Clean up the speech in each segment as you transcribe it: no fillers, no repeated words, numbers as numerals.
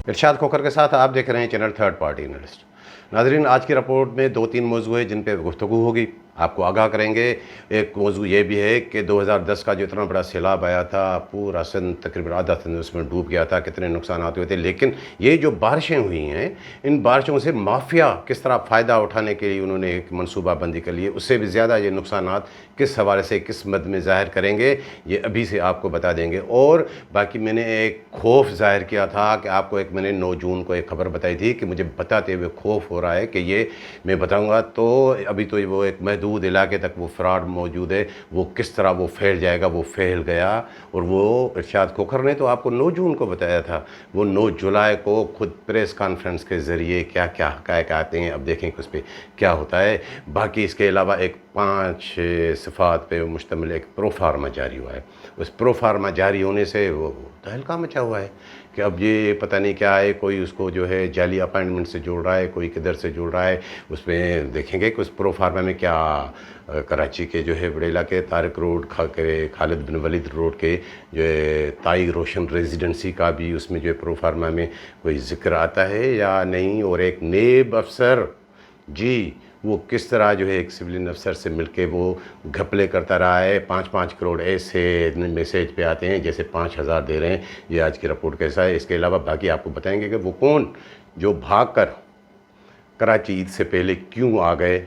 इरशाद खोखर के साथ आप देख रहे हैं चैनल थर्ड पार्टी एनालिस्ट। नाज़रीन, आज की रिपोर्ट में 2-3 मौजू है जिन पे गुफ्तगू होगी, आपको आगाह करेंगे। एक मौजू ये भी है कि 2010 का जो इतना बड़ा सैलाब आया था, पूरा सिंध तकरीबन आधा सिंध उसमें डूब गया था, कितने नुकसान हुए थे। लेकिन ये जो बारिशें हुई हैं, इन बारिशों से माफिया किस तरह फ़ायदा उठाने के लिए उन्होंने एक मनसूबाबंदी कर ली है, उससे भी ज़्यादा ये नुकसानात किस हवाले से किस मद में ज़ाहिर करेंगे, ये अभी से आपको बता देंगे। और बाकी मैंने एक खौफ ज़ाहिर किया था कि आपको एक मैंने 9 जून को एक खबर बताई थी कि मुझे बताते हुए खौफ हो रहा है कि ये मैं बताऊंगा तो अभी तो वो एक महदूद इलाके तक वो फ्रॉड मौजूद है, वो किस तरह वो फैल जाएगा। वो फैल गया और वो इरशाद खोखर ने तो आपको 9 जून को बताया था, वो 9 जुलाई को खुद प्रेस कॉन्फ्रेंस के ज़रिए क्या क्या हक़ाइक़ आते हैं, अब देखें कि उस पर क्या होता है। बाकी इसके अलावा एक 5 सिफ़ात पे मुश्तमिल एक प्रोफार्मा जारी हुआ है। उस प्रोफार्मा जारी होने से वो तहलका मचा हुआ है कि अब ये पता नहीं क्या है, कोई उसको जो है जाली अपॉइंटमेंट से जोड़ रहा है, कोई किधर से जोड़ रहा है। उसमें देखेंगे कि उस प्रोफार्मा में क्या कराची के जो है बड़े इलाके तारिक रोड खालिद बिन वलीद रोड के जो है ताई रोशन रेजिडेंसी का भी उसमें जो है प्रोफार्मा में कोई ज़िक्र आता है या नहीं। और एक नेब अफसर जी वो किस तरह जो है एक सिविलियन अफसर से मिलके वो घपले करता रहा है। 5-5 करोड़ ऐसे मैसेज पे आते हैं जैसे 5,000 दे रहे हैं। ये आज की रिपोर्ट कैसा है। इसके अलावा बाकी आपको बताएंगे कि वो कौन जो भागकर कराची ईद से पहले क्यों आ गए,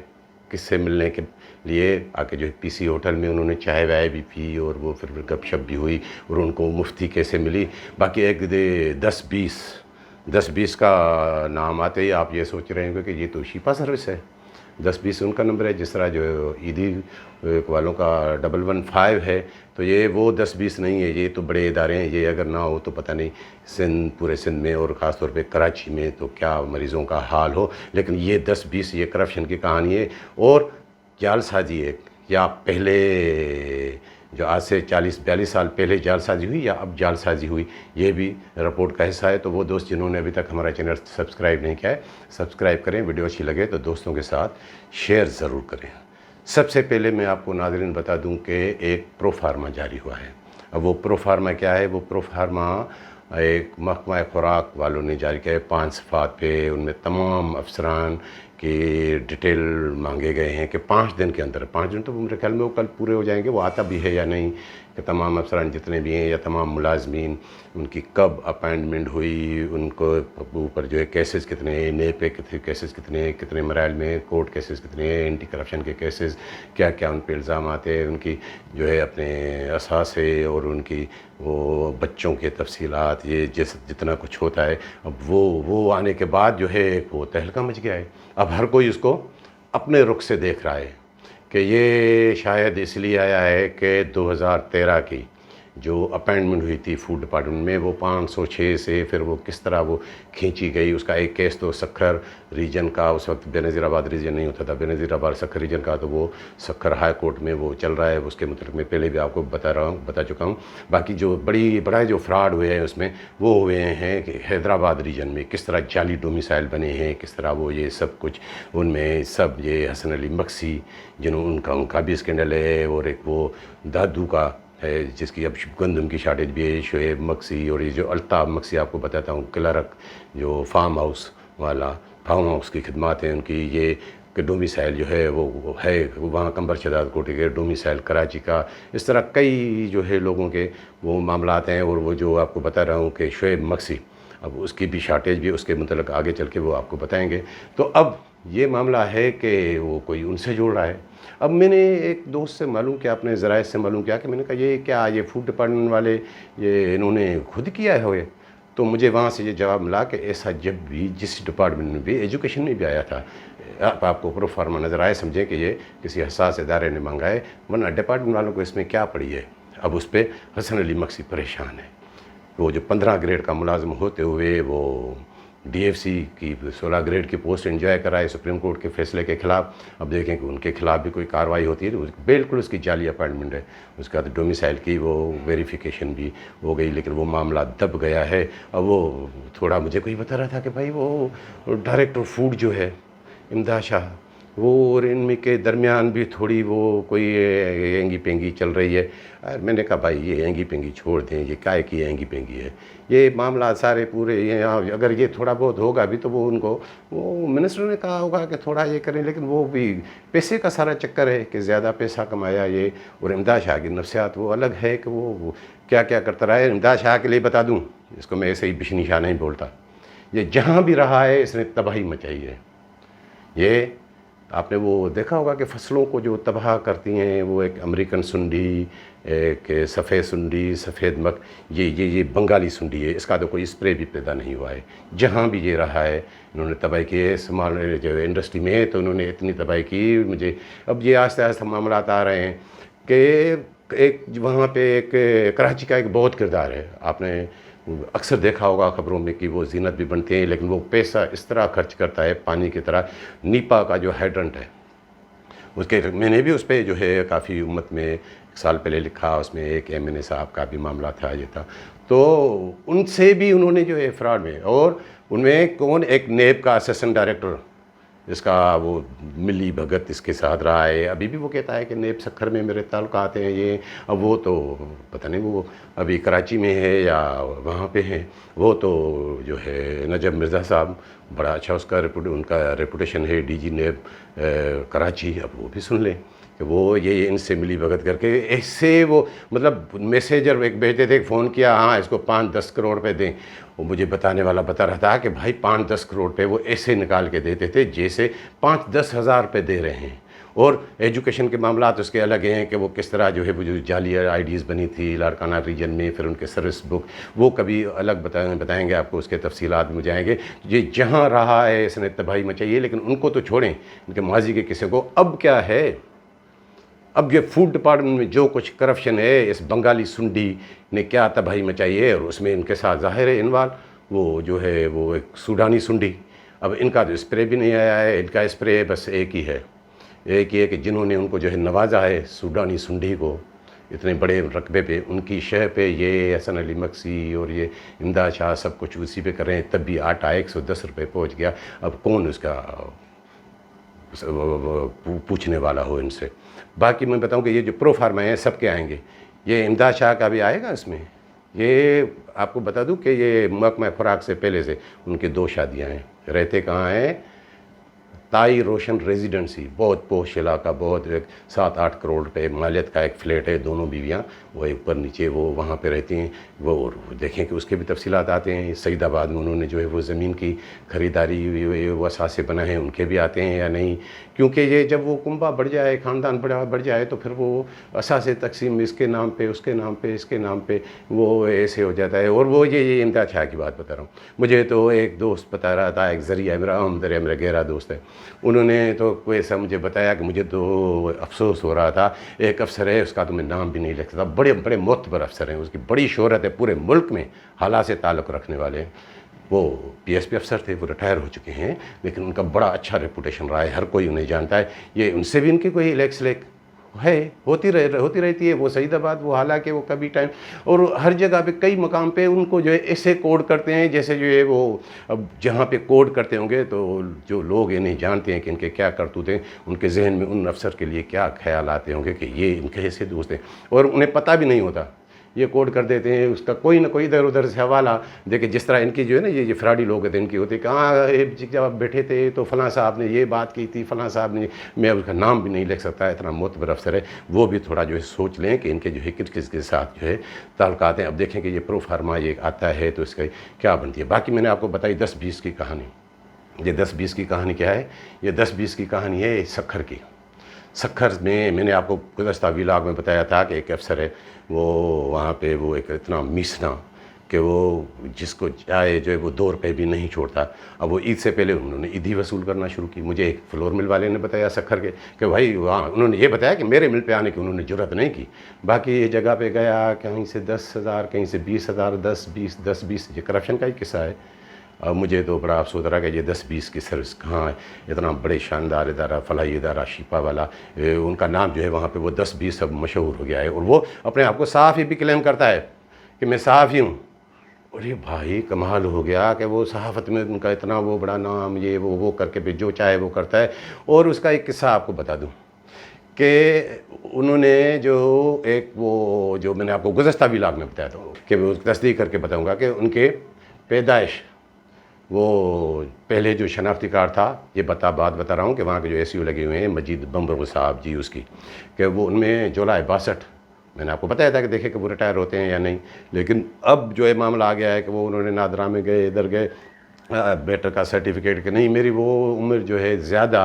किससे मिलने के लिए आके जो है पीसी होटल में उन्होंने चाय वाय भी पी और वो फिर गपशप भी हुई और उनको मुफ्ती कैसे मिली। बाकी एक 10-20 का नाम आते ही आप ये सोच रहे होंगे कि ये तो शिपा सर्विस है। 10-20 उनका नंबर है, जिस तरह जो ईदी वालों का 115 है, तो ये वो 10-20 नहीं है, ये तो बड़े इदारे हैं। ये अगर ना हो तो पता नहीं सिंध पूरे सिंध में और ख़ास तौर पे कराची में तो क्या मरीज़ों का हाल हो। लेकिन ये 10-20 ये करप्शन की कहानी है और जालसाजी है, या पहले जो आज से 40-42 साल पहले जालसाजी हुई या अब जालसाजी हुई, ये भी रिपोर्ट का हिस्सा है। तो वो दोस्त जिन्होंने अभी तक हमारा चैनल सब्सक्राइब नहीं किया है, सब्सक्राइब करें। वीडियो अच्छी लगे तो दोस्तों के साथ शेयर ज़रूर करें। सबसे पहले मैं आपको नाज़रीन बता दूं कि एक प्रोफार्मा जारी हुआ है। अब वो प्रोफार्मा क्या है, वो प्रोफार्मा एक महकमा खुराक वालों ने जारी किया है 5 सफ़ात पे। उनमें तमाम अफसरान के डिटेल मांगे गए हैं कि 5 दिन के अंदर, 5 दिन तो मेरे ख्याल में वो कल पूरे हो जाएंगे, वो आता भी है या नहीं, कि तमाम अफसरान जितने भी हैं या तमाम मुलाजमीन उनकी कब अपॉइंटमेंट हुई, उनको ऊपर जो है केसेस कितने हैं, नए पे केसेस कितने हैं, कितने मराइल में कोर्ट केसेस कितने हैं, एंटी करप्शन के केसेस क्या क्या उन पर इल्ज़ाम आते हैं, उनकी जो है अपने असासे और उनकी वो बच्चों के तफसीलात, ये जितना कुछ होता है। अब वो आने के बाद जो है वो तहलका मच गया है। अब हर कोई उसको अपने रुख से देख रहा है कि ये शायद इसलिए आया है कि 2013 की जो अपॉइंटमेंट हुई थी फूड डिपार्टमेंट में, वो 506 से फिर वो किस तरह वो खींची गई। उसका एक केस तो सखर रीजन का, उस वक्त बेनज़ीराबाद रीजन नहीं होता था, बेनज़ीराबाद सखर रीजन का, तो वो सखर हाई कोर्ट में वो चल रहा है। उसके मतलब मैं पहले भी आपको बता चुका हूँ। बाकी जो बड़ा जो फ्रॉड हुए हैं उसमें वो हुए हैं कि हैदराबाद रीजन में किस तरह जाली डोमिसाइल बने हैं, किस तरह वो ये सब कुछ उनमें सब ये हसन अली मक्सी जिन्होंने उनका भी स्कैंडल है, और एक वो दादू का है जिसकी अब गंदम की शार्टेज भी है, शुएब मक्सी, और ये जो अल्ताफ़ मक्सी आपको बताता हूँ क्लर्क जो फार्म हाउस की खिदमत हैं उनकी, ये कि डोमिसाइल जो है वो है वहाँ कंबर शदाद कोटी के डोमिसाइल कराची का। इस तरह कई जो है लोगों के वो मामलात हैं। और वो जो आपको बता रहा हूँ कि शुएब मक्सी, अब उसकी भी शार्टेज भी उसके मतलब आगे चल के वो आपको बताएंगे। तो अब ये मामला है कि वो कोई उनसे जोड़ रहा है। अब मैंने एक दोस्त से मालूम किया, अपने ज़राए से मालूम किया कि मैंने कहा ये क्या, ये फूड डिपार्टमेंट वाले ये इन्होंने खुद किया है ये। तो मुझे वहाँ से ये जवाब मिला कि ऐसा जब भी जिस डिपार्टमेंट में भी, एजुकेशन में भी आया था, आपको प्रोफार्मा नज़र आए, समझें कि ये किसी हसास इदारे ने मांगा है, वरना डिपार्टमेंट वालों को इसमें क्या पड़ी है। अब उस पर हसन अली मक्सी परेशान है। वो जो 15 ग्रेड का मुलाजिम होते हुए वो DFC की 16 ग्रेड की पोस्ट एंजॉय कराए सुप्रीम कोर्ट के फैसले के ख़िलाफ़। अब देखें कि उनके ख़िलाफ़ भी कोई कार्रवाई होती है तो बिल्कुल उसकी जाली अपॉइंटमेंट है। उसका तो डोमिसाइल की वो वेरिफिकेशन भी हो गई, लेकिन वो मामला दब गया है। अब वो थोड़ा मुझे कोई बता रहा था कि भाई वो डायरेक्टर फूड जो है इमदाद शाह, वो और इनमें के दरमियान भी थोड़ी वो कोई एंगी पेंगी चल रही है। मैंने कहा भाई ये एंगी पेंगी छोड़ दें, ये काय की एंगी पेंगी है, ये मामला सारे पूरे यहाँ अगर ये थोड़ा बहुत होगा भी तो वो उनको वो मिनिस्टर ने कहा होगा कि थोड़ा ये करें, लेकिन वो भी पैसे का सारा चक्कर है कि ज़्यादा पैसा कमाया ये। और इमदाद शाह की नफ्सियात वो अलग है कि वो क्या क्या करता रहा है। इमदाद शाह के लिए बता दूँ, इसको मैं ऐसे ही बिशनी शाह नहीं बोलता, ये जहाँ भी रहा है इसने तबाही मचाई है। ये आपने वो देखा होगा कि फसलों को जो तबाह करती हैं वो एक अमेरिकन सुंडी, एक सफ़ेद सुंडी, सफ़ेद मक, ये बंगाली सुंडी है। इसका तो कोई स्प्रे भी पैदा नहीं हुआ है। जहाँ भी ये रहा है इन्होंने तबाही की है। स्मॉल जो इंडस्ट्री में तो इन्होंने इतनी तबाही की। मुझे अब ये आस्ते आस्ते मामला आ रहे हैं कि एक वहाँ पे एक कराची का एक बहुत किरदार है, आपने अक्सर देखा होगा खबरों में कि वो ज़ीनत भी बनते हैं, लेकिन वो पैसा इस तरह खर्च करता है पानी की तरह। नीपा का जो हाइड्रेंट है उसके, मैंने भी उस पर जो है काफ़ी उम्मत में एक साल पहले लिखा, उसमें एक MNA साहब का भी मामला था, ये था। तो उनसे भी उन्होंने जो है फ्रॉड में, और उनमें कौन एक नेब का असिस्टेंट डायरेक्टर इसका वो मिली भगत इसके साथ रहा है। अभी भी वो कहता है कि नेब सखर में मेरे ताल्लुकात हैं ये। अब वो तो पता नहीं वो अभी कराची में है या वहाँ पे है। वो तो जो है नजब मिर्ज़ा साहब, बड़ा अच्छा उसका उनका रेपुटेशन है, DG नेब कराची। अब वो भी सुन लें कि वो ये इनसे मिली भगत करके ऐसे वो मतलब मैसेजर एक भेजते थे, फ़ोन किया, हाँ इसको 5-10 करोड़ रुपए दें। वो मुझे बताने वाला बता रहा था कि भाई 5-10 करोड़ रुपए वो ऐसे निकाल के देते थे जैसे 5-10 हज़ार रुपये दे रहे हैं। और एजुकेशन के मामला तो उसके अलग हैं कि वो किस तरह जो है वो जो जाली IDs बनी थी लाड़काना रीजन में, फिर उनके सर्विस बुक, वो कभी अलग बताएंगे आपको, उसके तफसीलात में जाएंगे। ये जहाँ रहा है इसने तबाही मचाई है, लेकिन उनको तो छोड़ें, इनके माजी के किस्से को। अब क्या है, अब ये फूड डिपार्टमेंट में जो कुछ करप्शन है, इस बंगाली सुंडी ने क्या तबाही मचाई है। और उसमें इनके साथ ज़ाहिर है इन्वॉल्व वो जो है वो एक सूडानी सुंडी। अब इनका तो स्प्रे भी नहीं आया है, इनका स्प्रे बस एक ही है कि जिन्होंने उनको जो है नवाजा है सूडानी सुंडी को इतने बड़े रकबे पे, उनकी शह पे ये हसन अली मक्सी और ये इमदाद शाह सब कुछ उसी पे कर रहे हैं। तब भी आटा 110 रुपये पहुँच गया। अब कौन उसका पूछने वाला हो इनसे। बाकी मैं बताऊं कि ये जो प्रो फार्मा हैं सब के आएंगे, ये इमदाद शाह का भी आएगा इसमें। ये आपको बता दूं कि ये महकमा खुराक से पहले से उनकी 2 शादियां हैं। रहते कहाँ हैं, ताई रोशन रेजिडेंसी, बहुत पोश इलाका, बहुत 7-8 करोड़ रुपए मालियत का एक फ्लैट है, दोनों बीवियाँ वो ऊपर नीचे वो वहाँ पे रहती हैं। वो देखें कि उसके भी तफसीलात आते हैं। सईदाबाद में उन्होंने जो है वो ज़मीन की ख़रीदारी वो असासे बनाए हैं, उनके भी आते हैं या नहीं। क्योंकि ये जब वो कुंबा बढ़ जाए, ख़ानदान बढ़ जाए तो फिर वो असासे तकसीम इसके नाम पे, उसके नाम पे, इसके नाम पे, वो ऐसे हो जाता है। और वो ये इमदाद शाह की बात बता रहा हूँ। मुझे तो एक दोस्त बता रहा था, एक ज़रिया मेरा गहरा दोस्त है, उन्होंने तो कोई ऐसा मुझे बताया कि मुझे तो अफसोस हो रहा था। एक अफसर है, उसका तो मैं नाम भी नहीं लिख सकता, बड़े बड़े मोतबर अफसर हैं, उसकी बड़ी शोहरत है पूरे मुल्क में, हालात से ताल्लुक़ रखने वाले हैं। वो PSP अफसर थे, वो रिटायर हो चुके हैं, लेकिन उनका बड़ा अच्छा रेपुटेशन रहा है, हर कोई उन्हें जानता है। ये उनसे भी इनकी कोई लेक है, होती रहती है। वो सईदाबाद वो हालांकि वो कभी टाइम, और हर जगह पे कई मकाम पे उनको जो है ऐसे कोड करते हैं जैसे जो है वो, अब जहाँ पे कोड करते होंगे तो जो लोग इन्हें जानते हैं कि इनके क्या करतूतें, उनके जहन में उन अफसर के लिए क्या ख्याल आते होंगे कि ये इनके ऐसे दोस्त हैं, और उन्हें पता भी नहीं होता, ये कोड कर देते हैं। उसका कोई ना कोई इधर उधर से हवाला देखिए, जिस तरह इनकी जो है ना ये फ्रॉडी लोग हैं, इनकी होती है कहाँ जब आप बैठे थे तो फ़लाँ साहब ने ये बात की थी, फ़लाँ साहब ने, मैं उसका नाम भी नहीं लिख सकता, इतना मोतबर अफसर है। वो भी थोड़ा जो है सोच लें कि इनके जो है किस किस के साथ जो है ताल्लुकात हैं। अब देखें कि ये प्रो फार्मा ये आता है तो इसका क्या बनती है। बाकी मैंने आपको बताई 10-20 की कहानी। ये 10-20 की कहानी क्या है, ये 10-20 की कहानी है सखर की। सखर में मैंने आपको गुज़श्ता व्लॉग में बताया था कि एक अफसर है, वो वहाँ पे वो एक इतना मीसना कि वो जिसको चाहे जो है वो 2 रुपये भी नहीं छोड़ता। अब वो ईद से पहले उन्होंने ईद ही वसूल करना शुरू की। मुझे एक फ्लोर मिल वाले ने बताया सखर के कि भाई वहाँ, उन्होंने ये बताया कि मेरे मिल पे आने की उन्होंने जुर्रत नहीं की। बाकी ये जगह पे गया, कहीं से 10,000, कहीं से 20,000, 10-20 ये करप्शन का ही किस्सा है। अब मुझे तो बड़ा अफसोस रहा कि ये 10-20 की सर्विस कहाँ है। इतना बड़े शानदार इदारा, फलाही इदारा, शिपा वाला, उनका नाम जो है वहाँ पे वो 10-20 अब मशहूर हो गया है। और वो अपने आप को साफ़ ही भी क्लेम करता है कि मैं साफ़ ही हूँ। अरे भाई कमाल हो गया कि वो सहाफ़त में उनका इतना वो बड़ा नाम, ये वो करके भी जो चाहे वो करता है। और उसका एक किस्सा आपको बता दूँ कि उन्होंने जो एक वो जो मैंने आपको गुज़श्ता व्लॉग में बताया था कि वो तस्दीक करके बताऊँगा कि उनके पैदाइश वो पहले जो शनाख्ती कार्ड था, ये बात बता रहा हूँ कि वहाँ के जो एसयू लगे हुए हैं मजीद बम्बर साहब जी उसकी, कि वो उनमें जुलाई 62 मैंने आपको बताया था कि देखे कि वो रिटायर होते हैं या नहीं। लेकिन अब जो है मामला आ गया है कि वो उन्होंने नादरा में गए, इधर गए, बेटर का सर्टिफिकेट कि नहीं मेरी वो उम्र जो है ज़्यादा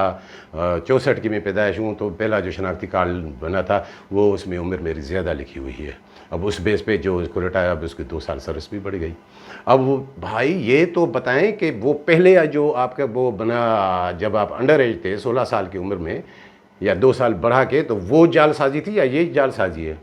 64 की मैं पैदाइश हूँ, तो पहला जो शनाख्ती कार्ड बना था वो उसमें उम्र मेरी ज़्यादा लिखी हुई है। अब उस बेस पे जो उसको रिटायर, अब उसकी 2 साल सर्विस भी बढ़ गई। अब वो भाई ये तो बताएं कि वो पहले जो आपका वो बना जब आप अंडर एज थे 16 साल की उम्र में या 2 साल बढ़ा के, तो वो जालसाजी थी या ये जालसाजी है?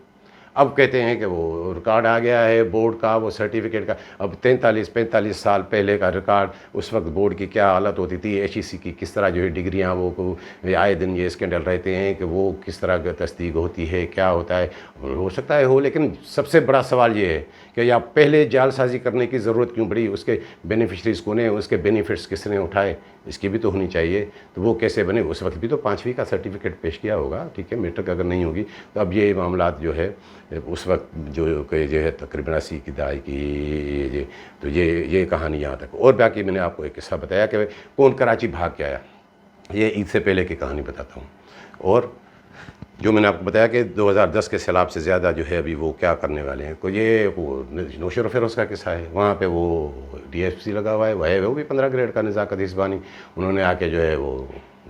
अब कहते हैं कि वो रिकॉर्ड आ गया है बोर्ड का, वो सर्टिफिकेट का। अब 43-45 साल पहले का रिकॉर्ड, उस वक्त बोर्ड की क्या हालत होती थी, एचईसी की किस तरह जो है डिग्रियाँ वो को आए दिन ये स्कैंडल रहते हैं कि वो किस तरह की तस्दीक होती है, क्या होता है। हो सकता है हो, लेकिन सबसे बड़ा सवाल ये है कि या पहले जालसाजी करने की ज़रूरत क्यों पड़ी, उसके बेनिफिशरीज़ कौन है, उसके बेनिफिट्स किसने उठाए, इसकी भी तो होनी चाहिए। तो वो कैसे बने? उस वक्त भी तो 5वीं का सर्टिफिकेट पेश किया होगा, ठीक है, मैट्रिक अगर नहीं होगी तो। अब ये मामला जो है उस वक्त जो है तकरीबन 80 की दहाई की, तो ये कहानी यहाँ तक। और बाकी मैंने आपको एक किस्सा बताया कि कौन कराची भाग के आया, ये ईद से पहले की कहानी बताता हूँ। और जो मैंने आपको बताया कि 2010 के सैलाब से ज़्यादा जो है अभी वो क्या करने वाले हैं, तो ये वो नौशर फिरोज़ का किस्सा है। वहाँ पे वो DFC लगा हुआ है, वो भी 15 ग्रेड का नज़ाकत हिस्बानी, उन्होंने आके जो है वो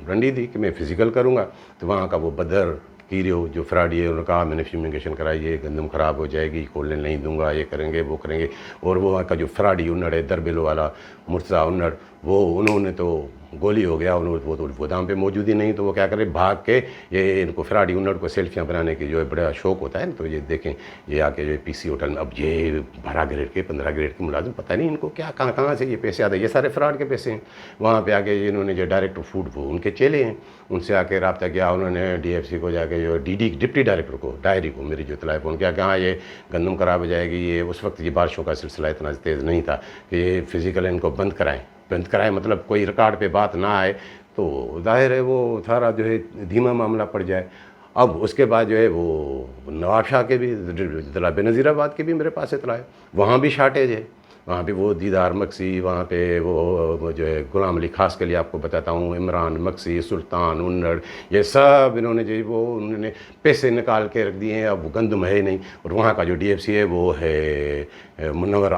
रंडी दी कि मैं फ़िज़िकल करूँगा। तो वहाँ का वो बदर कीरियो जो फ्राडी है, उन्होंने कहा मैंने फ्यूमिगेशन कराई है, गंदम ख़राब हो जाएगी, खोलने नहीं दूंगा, ये करेंगे वो करेंगे। और वो वहाँ का जो फ्राडी उन्नड़ है, दरबिलो वाला मुर्तज़ा उन्नड़, वो उन्होंने तो गोली हो गया, उन्होंने वो तो गोदाम पे मौजूद ही नहीं, तो वो क्या करे भाग के, ये इनको फ्राडी उन्नड़ को सेल्फियाँ बनाने की जो है बड़ा शौक़ होता है ना, तो ये देखें ये आके जो PC होटल में, अब ये 12 ग्रेड के 15 ग्रेड के मुलाजिम, पता नहीं इनको क्या कहाँ से ये पैसे आते हैं, ये सारे फ्रॉड के पैसे हैं। वहाँ पे आके इन्होंने जो डायरेक्टर फूड वो उनके चेले हैं, उनसे आके रब्ता किया उन्होंने DFC को जाके, जो DD डिप्टी डायरेक्टर को, डायरी को मेरी जो इतला फ़ोन किया कि हाँ ये गंदम ख़राब हो जाएगी। ये उस वक्त ये बारिशों का सिलसिला इतना तेज़ नहीं था कि ये फ़िज़िकल इनको बंद कराएं, मतलब कोई रिकॉर्ड पे बात ना आए, तो ज़ाहिर है वो सारा जो है धीमा मामला पड़ जाए। अब उसके बाद जो है वो नवाब शाह के भी, ज़िला बेनज़ीराबाद के भी मेरे पास इतला है, वहाँ भी शार्टेज है। वहाँ पे वो दीदार मक्सी, वहाँ पे वो जो है गुलाम अली खास के लिए आपको बताता हूँ, इमरान मक्सी, सुल्तान उन्नड़, ये सब इन्होंने जो वो उन्होंने पैसे निकाल के रख दिए हैं। अब वो गंदम है ही नहीं। और वहाँ का जो DFC है वो है मुनव्वर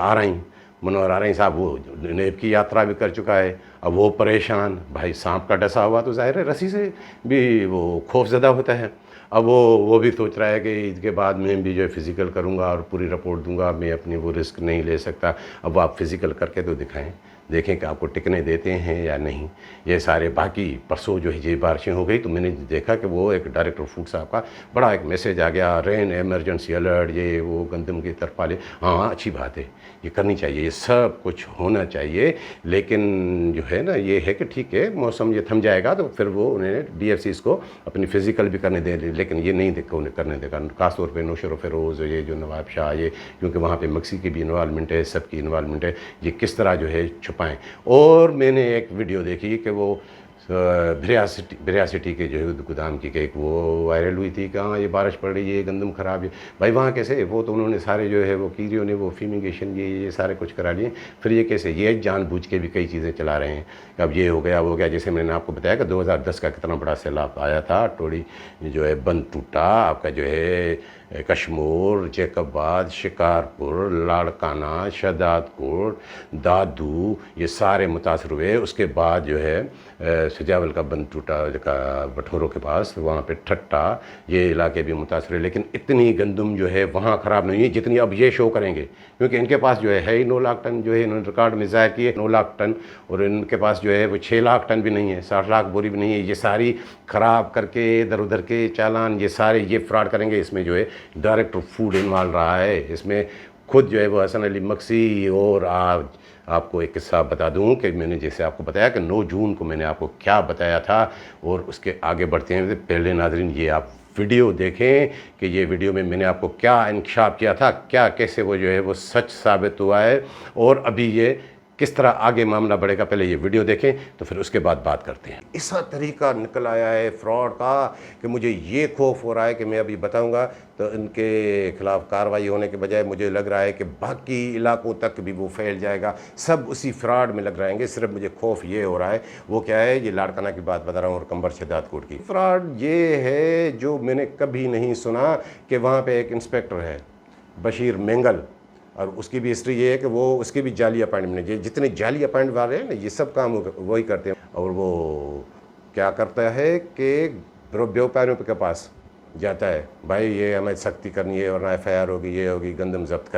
आरई साहब, वो नेब की यात्रा भी कर चुका है। अब वो परेशान, भाई सांप का डसा हुआ तो ज़ाहिर है रस्सी से भी वो खौफज़दा होता है। अब वो भी सोच रहा है कि इसके बाद मैं भी जो है फ़िज़िकल करूँगा और पूरी रिपोर्ट दूंगा, मैं अपनी वो रिस्क नहीं ले सकता। अब आप फ़िज़िकल करके तो दिखाएं, देखें कि आपको टिकने देते हैं या नहीं। ये सारे बाकी परसों जो है ये बारिशें हो गई, तो मैंने देखा कि वो एक डायरेक्टर फूड साहब का बड़ा एक मैसेज आ गया, रेन एमरजेंसी अलर्ट, ये वो गंदम की तरफ वाले। हाँ अच्छी बात है, ये करनी चाहिए, ये सब कुछ होना चाहिए। लेकिन जो है ना ये है कि ठीक है मौसम ये थम जाएगा तो फिर वो उन्हें DFCs को अपनी फ़िज़िकल भी करने दे, लेकिन ये नहीं देखो उन्हें करने देगा। ख़ासतौर पर नौशर फिरोज़, ये जो नवाब शाह, ये क्योंकि वहाँ पर मक्सी की भी इन्वॉल्वमेंट है, सबकी इन्वॉल्वमेंट है, ये किस तरह जो है छुपाएँ। और मैंने एक वीडियो देखी कि वो बिरियासिटी के जो है गोदाम की एक वो वायरल हुई थी कि हाँ ये बारिश पड़ रही है, गंदम ख़राब है। भाई वहाँ कैसे, वो तो उन्होंने सारे जो है वो कीरियों ने वो फ्यूमिगेशन ये सारे कुछ करा लिए, फिर ये कैसे, ये जानबूझ के भी कई चीज़ें चला रहे हैं। अब ये हो गया वो गया, जैसे मैंने आपको बताया कि 2010 का कितना बड़ा सैलाब आया था, टोड़ी जो है बंद टूटा, आपका जो है कश्मोर, जैकबाद, शिकारपुर, लाड़काना, शहदादकोट, दादू, ये सारे मुतासर हुए। उसके बाद जो है सजावल का बंद टूटा का बठोरों के पास, वहाँ पे ठट्टा, ये इलाके भी मुतासर है। लेकिन इतनी गंदम जो है वहाँ ख़राब नहीं है जितनी अब ये शो करेंगे, क्योंकि इनके पास जो है ही 9 लाख टन जो है इन्होंने रिकॉर्ड में ज़ाहिर किए 9 लाख टन, और इनके पास जो है वो 6 लाख टन भी नहीं है, 60 लाख बोरी भी नहीं है। ये सारी ख़राब करके इधर उधर के चालान ये सारे ये फ्रॉड करेंगे। इसमें जो है डायरेक्टर फूड इन्वॉल्व रहा है, इसमें खुद जो है वो हसन अली मक्सी। और आज आपको एक किस्सा बता दूं कि मैंने जैसे आपको बताया कि 9 जून को मैंने आपको क्या बताया था, और उसके आगे बढ़ते हैं। पहले नाज़रीन ये आप वीडियो देखें कि ये वीडियो में मैंने आपको क्या इंकशाफ किया था, क्या कैसे वो जो है वो सच साबित हुआ है और अभी ये किस तरह आगे मामला बढ़ेगा। पहले ये वीडियो देखें तो फिर उसके बाद बात करते हैं। ऐसा तरीका निकल आया है फ्रॉड का कि मुझे ये खौफ हो रहा है कि मैं अभी बताऊंगा तो इनके खिलाफ कार्रवाई होने के बजाय मुझे लग रहा है कि बाकी इलाकों तक भी वो फैल जाएगा, सब उसी फ्रॉड में लग रहेंगे। सिर्फ मुझे खौफ ये हो रहा है, वो क्या है, ये लाड़काना की बात बता रहा हूँ और कंबर शहदाद कोट की। फ्रॉड ये है जो मैंने कभी नहीं सुना कि वहाँ पर एक इंस्पेक्टर है बशीर मेंगल, और उसकी भी हिस्ट्री ये है कि वो उसकी भी जाली अपॉइंटमेंट, ये जितने जाली अपॉइंटमेंट वाले हैं ना ये सब काम वही करते हैं। और वो क्या करता है कि व्यापारियों के पास जाता है, भाई ये हमें सख्ती करनी है और FIR होगी, ये होगी, गंदम जब्त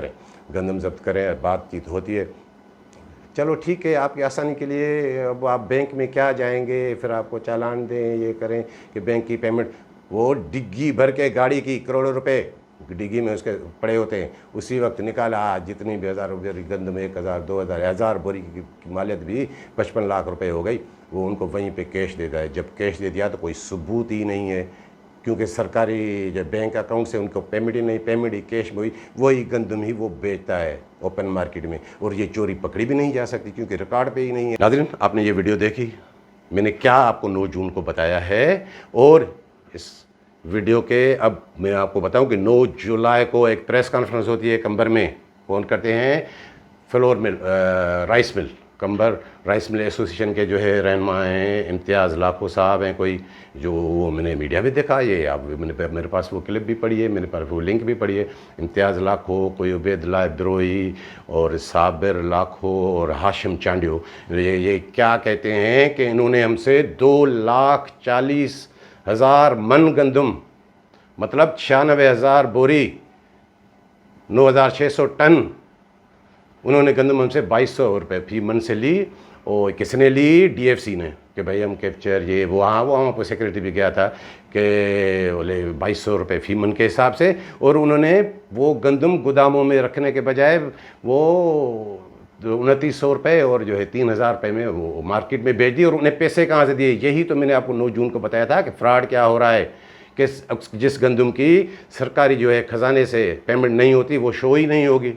करें, बातचीत होती है। चलो ठीक है, आपकी आसानी के लिए अब आप बैंक में क्या जाएंगे, फिर आपको चालान दें, ये करें कि बैंक की पेमेंट, वो डिग्गी भर के गाड़ी की करोड़ों रुपए डिग्गी में उसके पड़े होते हैं, उसी वक्त निकाला जितनी भी हज़ार रुपये गंदम 1000 2000 1000 बोरी की मालियत भी 55 लाख रुपए हो गई। वो उनको वहीं पे कैश देता है। जब कैश दे दिया तो कोई सबूत ही नहीं है, क्योंकि सरकारी जब बैंक अकाउंट से उनको पेमेंट ही कैश में हुई, वही गंदम ही वो बेचता है ओपन मार्केट में, और ये चोरी पकड़ी भी नहीं जा सकती क्योंकि रिकॉर्ड पे ही नहीं है। नाज़रीन, आपने ये वीडियो देखी, मैंने क्या आपको 9 जून को बताया है, और इस वीडियो के अब मैं आपको बताऊं कि 9 जुलाई को एक प्रेस कॉन्फ्रेंस होती है कंबर में। फ़ोन करते हैं फ्लोर मिल राइस मिल, कंबर राइस मिल एसोसिएशन के जो है रहनुमा हैं, इम्तियाज़ लाखो साहब हैं कोई, जो वो मैंने मीडिया में देखा, ये आप मेरे पास वो क्लिप भी पड़ी है, मेरे पास वो लिंक भी पड़ी है। इम्तियाज़ लाखो, कोई उबैदुल्लाह बिरोही और साबिर लाखो और हाशिम चांडियो, ये क्या कहते हैं कि इन्होंने हमसे 2,40,000 मन गंदम, मतलब 96,000 बोरी, 9,600 टन उन्होंने गंदम हमसे 2,200 रुपये फी मन से ली। और किसने ली? DFC ने, कि भाई हम कैप्चर ये वो वहाँ पर सेक्रेटरी भी गया था कि बोले 2,200 रुपये फी मन के हिसाब से। और उन्होंने वो गंदम गोदामों में रखने के बजाय वो 2,900 रुपये और जो है 3,000 रुपये में वो मार्केट में बेच दी। और उन्हें पैसे कहाँ से दिए? यही तो मैंने आपको 9 जून को बताया था कि फ्रॉड क्या हो रहा है, कि जिस गंदम की सरकारी जो है ख़जाने से पेमेंट नहीं होती वो शो ही नहीं होगी,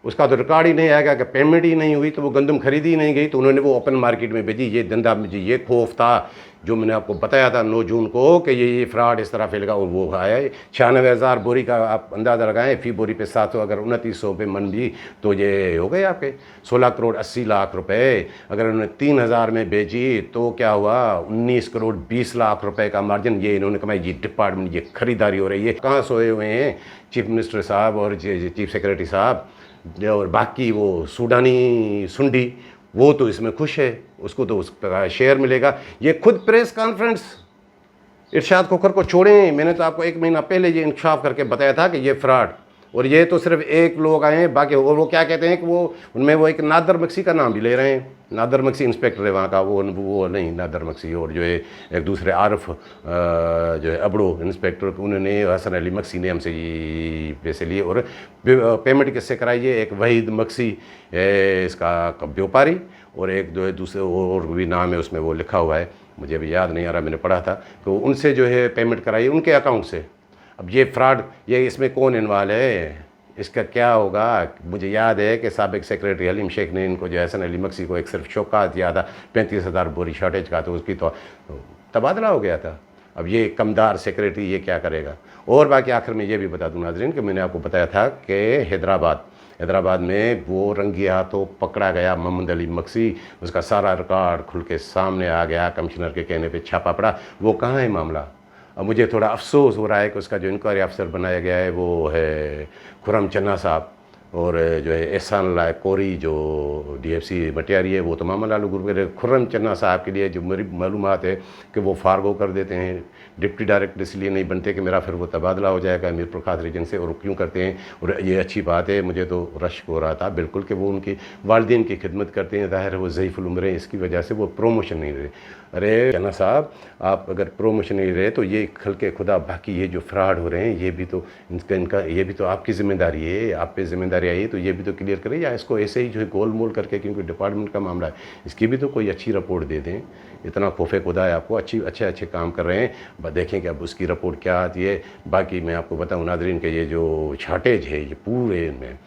उसका तो रिकॉर्ड ही नहीं आएगा कि पेमेंट ही नहीं हुई, तो वो गंदम खरीदी ही नहीं गई, तो उन्होंने वो ओपन मार्केट में भेजी। ये धंधा मुझे ये खौफ था जो मैंने आपको बताया था 9 जून को कि ये फ्रॉड इस तरह फैलेगा। और वो आया 96,000 बोरी का आप अंदाज़ा लगाएं, फी बोरी पे 700, अगर 2,900 रुपये मन भी तो ये हो गए आपके 16 करोड़ 80 लाख रुपए। अगर उन्होंने 3,000 में बेची तो क्या हुआ? 19 करोड़ 20 लाख रुपए का मार्जिन ये इन्होंने कमाई। ये डिपार्टमेंट, ये खरीदारी हो रही है। कहाँ सोए हुए हैं चीफ मिनिस्टर साहब और चीफ सेक्रेटरी साहब, और बाकी वो सूडानी सुंडी, वो तो इसमें खुश है, उसको तो उसका शेयर मिलेगा। ये खुद प्रेस कॉन्फ्रेंस इरशाद खोखर को छोड़ें, मैंने तो आपको 1 महीना पहले ये इंकशाफ करके बताया था कि ये फ्रॉड, और ये तो सिर्फ एक लोग आए हैं, बाकी और वो क्या कहते हैं कि वो उनमें वो एक नादर मक्सी का नाम भी ले रहे हैं। नादर मक्सी इंस्पेक्टर है वहाँ का, वो नहीं नादर मक्सी, और जो है एक दूसरे आरफ जो है अबड़ो इंस्पेक्टर, उन्होंने हसन अली मक्सी ने हमसे ये पैसे लिए और पेमेंट किससे कराई है? एक वहीद मक्सी है इसका व्यापारी, और एक जो है दूसरे और भी नाम है उसमें वो लिखा हुआ है, मुझे अभी याद नहीं आ रहा, मैंने पढ़ा था। तो उनसे जो है पेमेंट कराई उनके अकाउंट से। अब ये फ्रॉड, ये इसमें कौन इन्वॉल्व है, इसका क्या होगा? मुझे याद है कि साबिक सेक्रेटरी हलीम शेख ने इनको जो है हसन अली मक्सी को एक सिर्फ शौका दिया था 35,000 बोरी शॉर्टेज का, तो उसकी तो तबादला हो गया था। अब ये कमदार सेक्रेटरी ये क्या करेगा? और बाकी आखिर में ये भी बता दूं नाजरीन कि मैंने आपको बताया था कि हैदराबाद में वो रंगी हाथों पकड़ा गया मोहम्मद अली मक्सी, उसका सारा रिकॉर्ड खुल के सामने आ गया, कमिश्नर के कहने पे छापा पड़ा। वो कहाँ है मामला? अब मुझे थोड़ा अफसोस हो रहा है कि उसका जो इंक्वायरी अफसर बनाया गया है वो है खुर्रम चन्ना साहब, और जो है एहसान लायक कोरी जो DFC मटियारी है वो तो मामा लालू ग्रुप के। खुर्रम चन्ना साहब के लिए जो मेरी मालूमात है कि वो फारगो कर देते हैं, डिप्टी डायरेक्टर इसलिए नहीं बनते कि मेरा फिर वो तबादला हो जाएगा मीरपुर खास रीजन से, और क्यों करते हैं? और ये अच्छी बात है, मुझे तो रश्क हो रहा था बिल्कुल कि वो उनकी वालदेन की खिदमत करते हैं, ज़ाहिर है वो ज़ईफ़ुल उम्र है, इसकी वजह से वो प्रोमोशन नहीं रहे। अरे चन्ना साहब, आप अगर प्रोमोशन नहीं रहे तो ये खलके खुदा बाकी ये जो फ्रॉड हो रहे हैं ये भी तो इनका ये भी तो आपकी ज़िम्मेदारी है, आप पे ज़िम्मेदारी रहे हैं, तो ये भी तो क्लियर करें, या इसको ऐसे ही जो है गोल मोल करके, क्योंकि डिपार्टमेंट का मामला है, इसकी भी तो कोई अच्छी रिपोर्ट दे दें। इतना खौफ खुदा है आपको, अच्छे काम कर रहे हैं, देखें कि अब उसकी रिपोर्ट क्या आती है। बाकी मैं आपको बताऊँ नाज़रीन कि ये जो शार्टेज है ये पूरे में,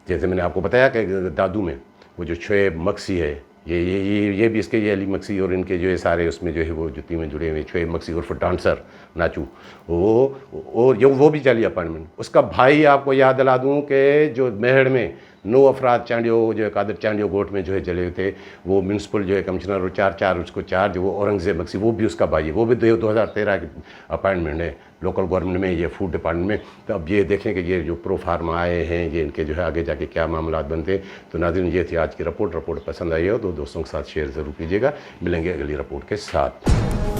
जैसे मैंने आपको बताया कि दादू में वो जो शोएब मक्सी है, ये भी इसके, ये अली मक्सी और इनके जो है सारे उसमें जो है वो जुत्ती में जुड़े हुए, शोएब मक्सी उर्फ डांसर नाचू, वो भी जाली अपॉइंटमेंट। उसका भाई आपको याद दिला दूँ कि जो मेहड़ में 9 अफराद चांडियो जो है कादर चांडियो गोट में जो है जले थे, वो म्यूनसिपल जो है कमिश्नर और चार उसको चार जो वो औरंगज़ेब मक्सी, वो भी उसका भाई है, वो भी 2013 की अपॉइंटमेंट है लोकल गवर्नमेंट में, ये फूड डिपार्टमेंट में। तो अब ये देखें कि ये जो प्रो फार्मा आए हैं, ये इनके जो है आगे जाके क्या मामला बनते हैं। तो नाज़रीन ये थी आज की रिपोर्ट पसंद आई हो तो दोस्तों के साथ शेयर ज़रूर कीजिएगा। मिलेंगे अगली रिपोर्ट के साथ।